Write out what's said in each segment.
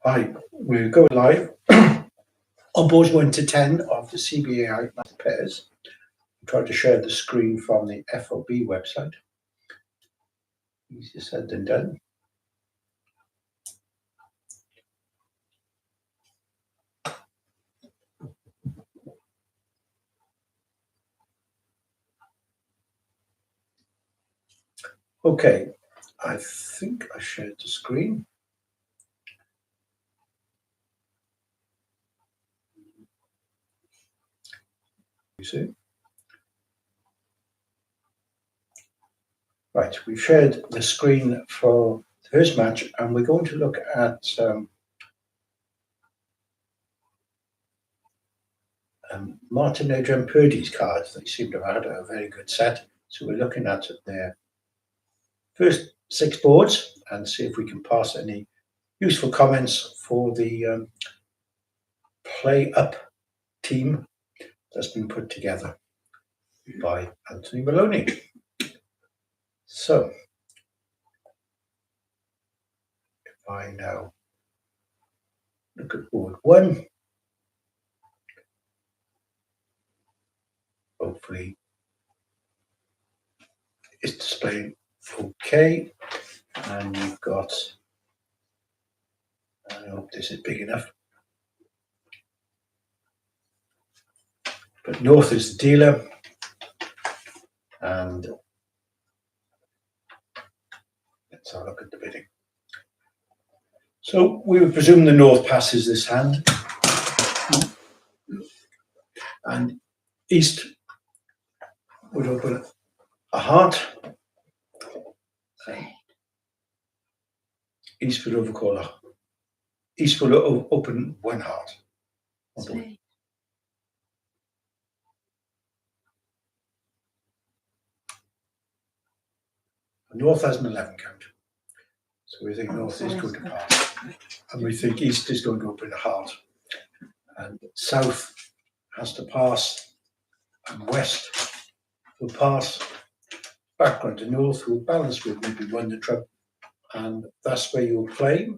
Hi, we're going live on boards 1 to 10 of the CBAI Master pairs. I'm trying to share the screen from the FOB website. Easier said than done. Okay, I think I shared the screen. You see? Right, we've shared the screen for the first match, and we're going to look at Martin, Adrian Purdy's cards. They seem to have had a very good set. So we're looking at their first 6 boards and see if we can pass any useful comments for the play up team that's been put together by Anthony Maloney. So, if I now look at board 1, hopefully it's displaying okay, and you've got, I hope this is big enough, but North is the dealer, and let's have a look at the bidding. So we would presume the North passes this hand, and East would open a heart, East would overcall a, East would open 1 heart. The North has an 11 count, so we think North is going to pass, and we think East is going to open a heart, and South has to pass, and West will pass, background to North will balance with maybe 1 the trump, and that's where you'll play.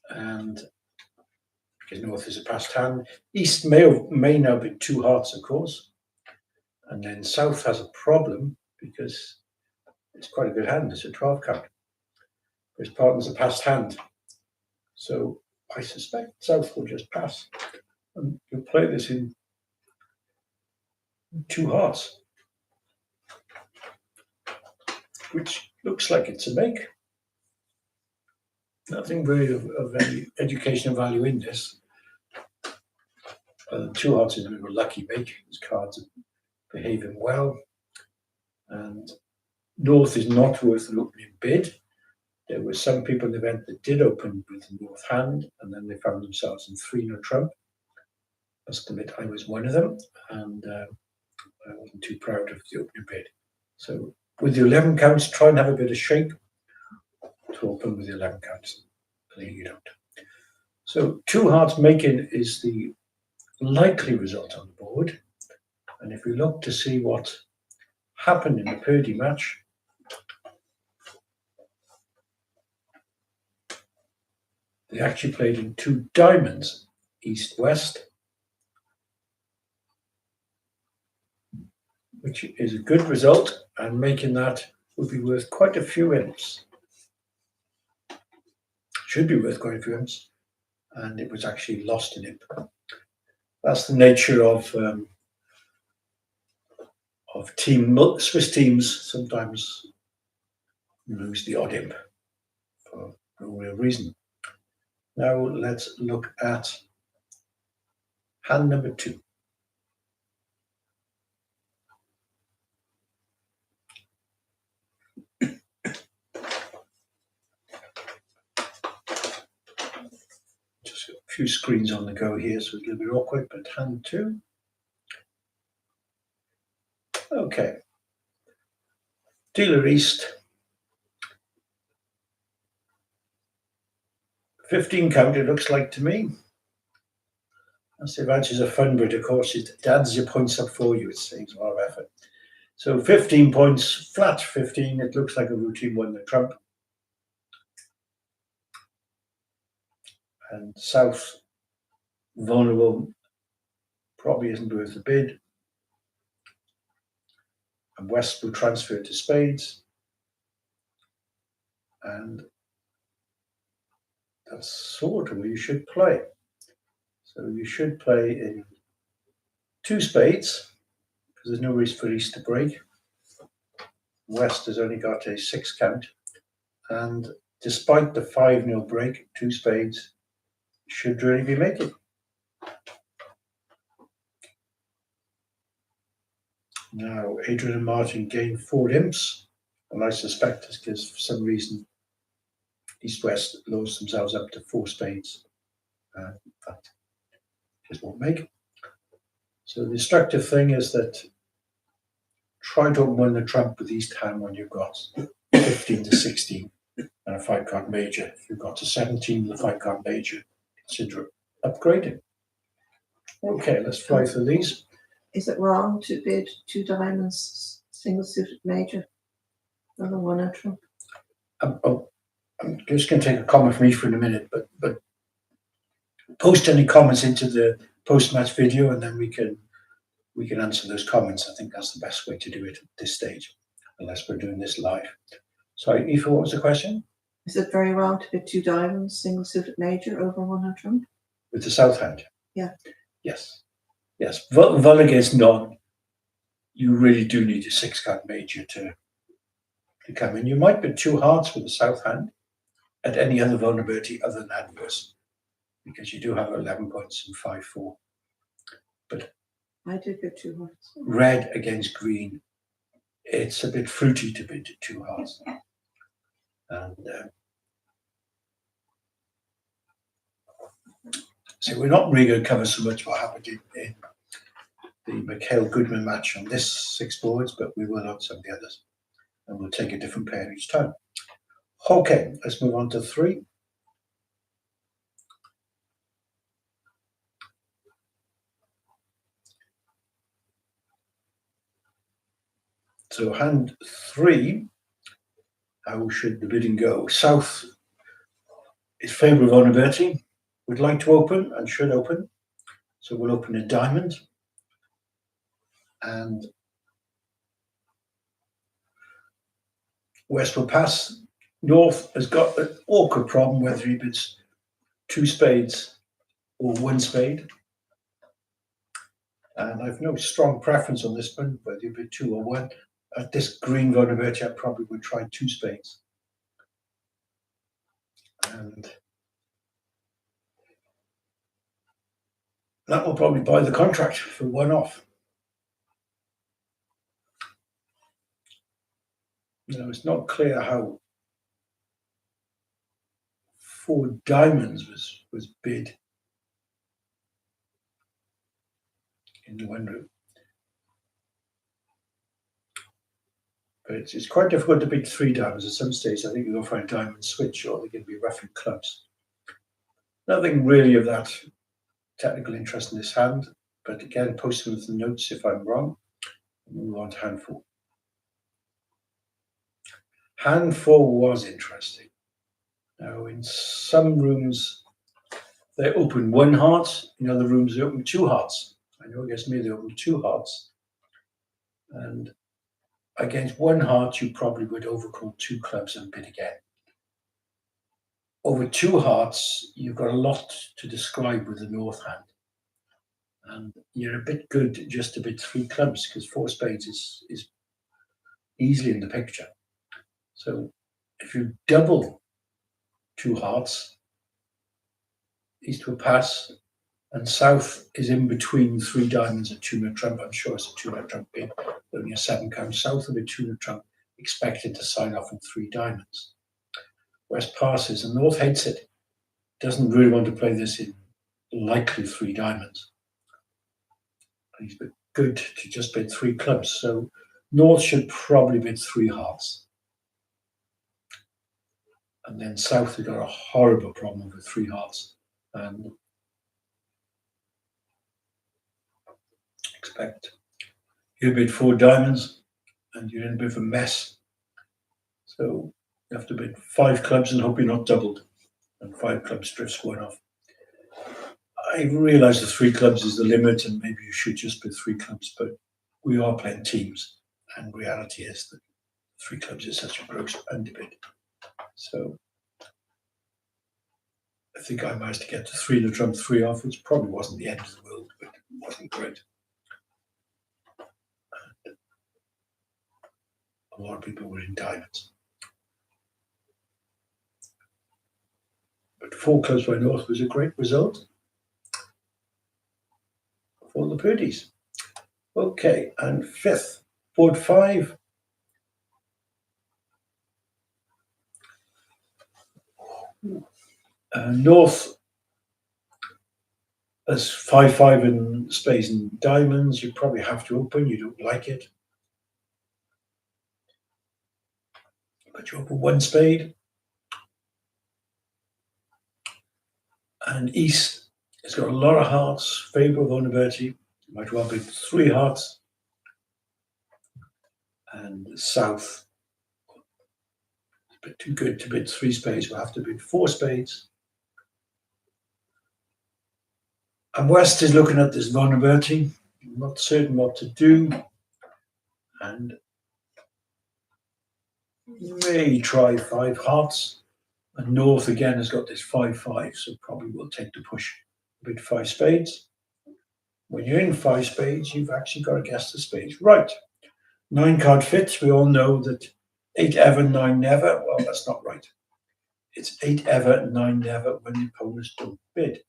And because North is a passed hand, East may now be 2 hearts, of course, and then South has a problem because it's quite a good hand. It's a 12 count. His partner's a passed hand, so I suspect South will just pass, and you'll play this in 2 hearts, which looks like it's a make. Nothing really of any educational value in this. 2 hearts is a bit of a lucky make. His cards are behaving well, and North is not worth an opening bid. There were some people in the event that did open with the North hand, and then they found themselves in 3 no trump. I must admit I was one of them, and I wasn't too proud of the opening bid. So with the 11 counts, try and have a bit of shape to open with the 11 counts. Clearly you don't. So 2 hearts making is the likely result on the board. And if we look to see what happened in the Purdy match, they actually played in 2 diamonds, East-West, which is a good result, and making that would be worth quite a few imps. Should be worth quite a few imps, and it was actually lost in imp. That's the nature of Swiss teams. Sometimes lose the odd imp for no real reason. Now let's look at hand number 2. Just got a few screens on the go here, so it's a little bit awkward, but hand 2. Okay. Dealer East. 15 count, it looks like to me. That's the advantage of fun, but of course it adds your points up for you. It saves a lot of effort. So 15 points, flat 15. It looks like a routine 1 the trump. and South vulnerable, probably isn't worth the bid, and West will transfer to spades, and that's sort of where you should play. So you should play in 2 spades, because there's no risk for East to break. West has only got a 6 count, and despite the 5-0 break, 2 spades should really be making. Now, Adrian and Martin gained 4 imps, and I suspect it's because for some reason East-West lowers themselves up to 4 spades. That just won't make. So the instructive thing is that try to win the trump with East hand when you've got 15 to 16 and a 5-card major. If you've got to 17 with a 5-card major, consider upgrading. Okay, let's fly through these. Is it wrong to bid 2 diamonds, single suited major, over 1 out trump? I'm just going to take a comment from Aoife in a minute, but post any comments into the post-match video, and then we can answer those comments. I think that's the best way to do it at this stage, unless we're doing this live. Sorry, Aoife, what was the question? Is it very wrong to bid 2 diamonds, single suited major, over 1 out trump? With the south hand? Yeah. Yes. Yes. Vol against none, you really do need a 6-card major to come in. You might bid 2 hearts with the south hand at any other vulnerability other than adverse, because you do have 11 points and 5-4. But I did bid 2 hearts. Red against green, it's a bit fruity to bid 2 hearts. And so we're not really going to cover so much what happened in the Mikhail Goodman match on this 6 boards, but we will on some of the others. And we'll take a different pair each time. Okay, let's move on to 3. So hand 3, how should the bidding go? South is favourable vulnerability, would like to open and should open. So we'll open a diamond. And West will pass. North has got an awkward problem whether he bids 2 spades or 1 spade. And I've no strong preference on this one, whether you bid 2 or 1. At this green vulnerability, I probably would try 2 spades. And that will probably buy the contract for 1 off. It's not clear how 4 diamonds was bid in the window. But it's quite difficult to bid 3 diamonds. At some stage, I think you're going to find a diamond switch, or they're going to be roughing clubs. Nothing really of that technical interest in this hand, but again, post them with the notes if I'm wrong. We'll move on to hand 4. Hand 4 was interesting. Now, in some rooms, they open 1 heart. In other rooms, they open 2 hearts. I know against me, they open 2 hearts. And against 1 heart, you probably would overcall 2 clubs and bid again. Over 2 hearts, you've got a lot to describe with the north hand. And you're a bit good just to bid 3 clubs, because 4 spades is easily in the picture. So if you double 2 hearts, East will pass, and South is in between 3 diamonds and 2-note trump. I'm sure it's a 2-note trump bid, only a 7 count. South of a 2-note trump, expected to sign off on 3 diamonds. West passes, and North hates it. Doesn't really want to play this in likely 3 diamonds. He's good to just bid 3 clubs. So North should probably bid 3 hearts. And then South has got a horrible problem with 3 hearts. And expect you bid 4 diamonds and you're in a bit of a mess. So you have to bid 5 clubs and hope you're not doubled. And 5 clubs drifts 1 off. I realise the 3 clubs is the limit, and maybe you should just put 3 clubs, but we are playing teams, and reality is that 3 clubs is such a gross underbid. So I think I managed to get to 3 to trump 3 off, which probably wasn't the end of the world, but it wasn't great. And a lot of people were in diamonds. But 4 clubs by North was a great result for the Purdies. Okay, and 5th, board 5. North as 5-5 in spades and diamonds. You probably have to open. You don't like it, but you open 1 spade. And East has got a lot of hearts, favour of vulnerability. You might well bid 3 hearts. And South, it's a bit too good to bid 3 spades. We'll have to bid 4 spades. And West is looking at this vulnerability, not certain what to do, and may try 5 hearts. And North again has got this 5-5, so probably will take the push, bid 5 spades. When you're in 5 spades, you've actually got to guess the spades right. 9 card fits. We all know that 8 ever, 9 never. Well, that's not right. It's 8 ever, 9 never when the opponents don't bid.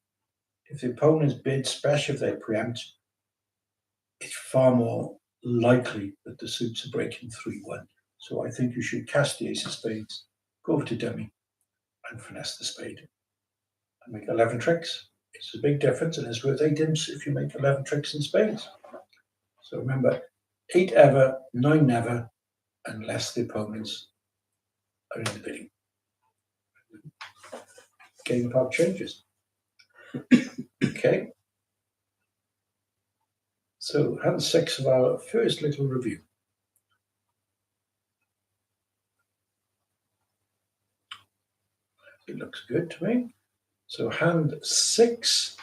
If the opponents bid, especially if they preempt, it's far more likely that the suits are breaking 3-1. So I think you should cast the ace of spades, go over to dummy, and finesse the spade, and make 11 tricks. It's a big difference, and it's worth 8 imps if you make 11 tricks in spades. So remember, 8 ever, 9 never, unless the opponents are in the bidding. Game part changes. Okay. So hand 6 of our first little review. It looks good to me. So hand 6,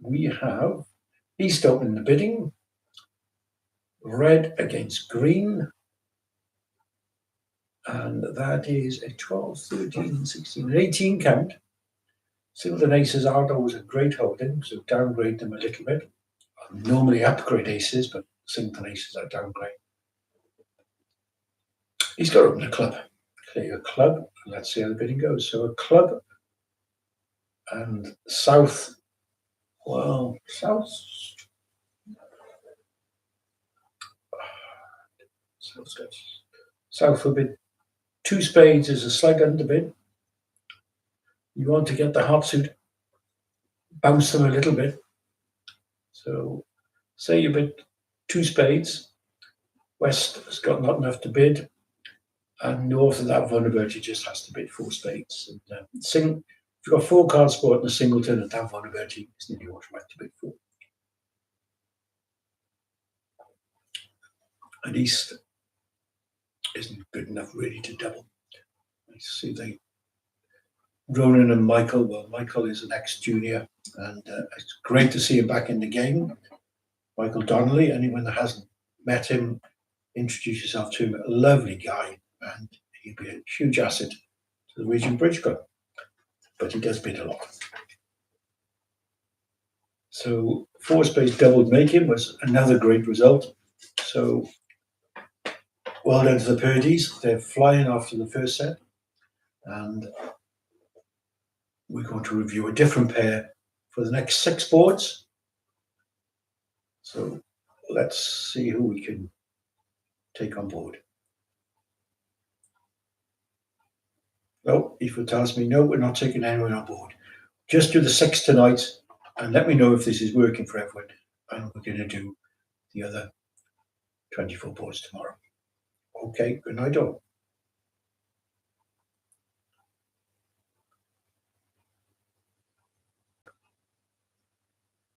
we have East open the bidding, red against green, and that is a 12, 13, 16, and 18 count. Singleton aces aren't always a great holding, so downgrade them a little bit. Normally upgrade aces, but singleton aces are downgrade. He's got to open a club. Clear a club, and let's see how the bidding goes. So a club and South, well, South will bid 2 spades is a slight underbid. You want to get the heart suit, bounce them a little bit. So say you bid 2 spades, West has got not enough to bid, and North of that vulnerability just has to bid 4 spades. And if you've got 4 card sport and a singleton at that vulnerability, it's nearly automatic to bid 4. And East isn't good enough really to double. I see they Ronan and Michael. Well, Michael is an ex-junior, and it's great to see him back in the game. Michael Donnelly, anyone that hasn't met him, introduce yourself to him. A lovely guy, and he'd be a huge asset to the Region Bridge Club. But he does bid a lot. So 4 spades doubled making was another great result. So well done to the Purdies. They're flying after the first set, and we're going to review a different pair for the next 6 boards. So let's see who we can take on board. No, Aoife tells me, no, we're not taking anyone on board. Just do the 6 tonight, and let me know if this is working for everyone. And we're going to do the other 24 boards tomorrow. Okay, good night all.